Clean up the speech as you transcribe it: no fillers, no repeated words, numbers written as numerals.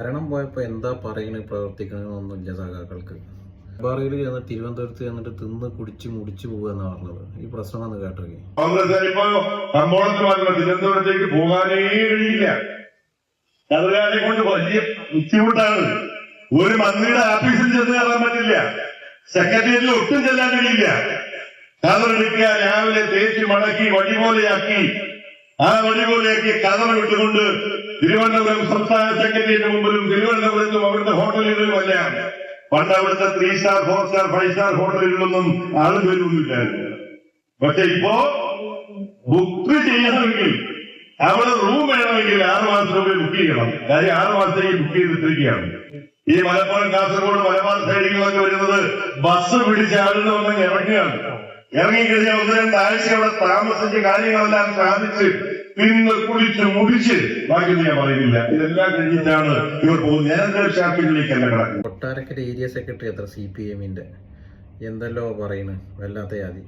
ഭരണം പോയപ്പോൾ എന്താ പറയുന്നത് പ്രവർത്തിക്കണമെന്നൊന്നുമില്ല സഖാക്കൾക്ക്. ബാറിയിൽ ചെന്ന് തിരുവനന്തപുരത്ത് ചെന്നിട്ട് തിന്ന് കുടിച്ച് മുടിച്ചു പോകുന്ന പറഞ്ഞത്. ഈ പ്രശ്നം ഒന്ന് കേട്ടോ. തിരുവനന്തപുരത്തേക്ക് പോകാനേ കഴിയില്ല. അതിനെ കൊണ്ട് വലിയ ബുദ്ധിമുട്ടാണ്. ഒരു മന്ത്രിയുടെ ഓഫീസിൽ ചെന്ന് കയറാൻ പറ്റില്ല. സെക്രട്ടേറിയറ്റിൽ ഒട്ടും ചെല്ലാൻ കഴിയില്ല. കതറെടുക്കുക, രാവിലെ തേച്ച് മടക്കി വടിപോലെയാക്കി, ആ വടിപോലെയാക്കി കതറ വിട്ടുകൊണ്ട് തിരുവനന്തപുരം സംസ്ഥാന സെക്രട്ടേറിയറ്റിന് മുമ്പിലും തിരുവനന്തപുരത്തും അവിടുത്തെ ഹോട്ടലുകളിലുമല്ല. പണ്ട് അവിടുത്തെ 3 സ്റ്റാർ 4 സ്റ്റാർ 5 സ്റ്റാർ ഹോട്ടലുകളിലൊന്നും ആളും വരുന്നില്ലായിരുന്നു. പക്ഷെ ഇപ്പോ ബുക്ക് ചെയ്യണമെങ്കിൽ അവിടെ റൂം വേണമെങ്കിൽ 6 മാസം മുമ്പ് ബുക്ക് ചെയ്യണം. കാര്യം 6 മാസത്തേക്ക് ബുക്ക് ചെയ്തിട്ടിരിക്കുകയാണ്. ഈ മലപ്പുറം കാസർഗോഡ് മലബാർ സൈഡികളൊക്കെ വരുന്നത് ബസ് പിടിച്ച് ആളുകൾ വന്ന് ഇറങ്ങുകയാണ്. ഇറങ്ങിക്കഴിഞ്ഞാൽ 1-2 ആഴ്ച അവിടെ താമസിച്ച് കാര്യങ്ങളെല്ലാം സാധിച്ച് തിന്ന് കുളിച്ച് മുടിച്ച് ബാക്കി ഞാൻ പറയുന്നില്ല. ഇതെല്ലാം കഴിഞ്ഞിട്ടാണ് ഇവർ പോകുന്നത്. നിരന്തര ഷാപ്പിലേക്കല്ല കിടക്കുന്നത്. കൊട്ടാരക്കര ഏരിയ സെക്രട്ടറി അത്ര CPM-ന്റെ എന്തെല്ലോ പറയുന്നു. വല്ലാത്ത ജാതി.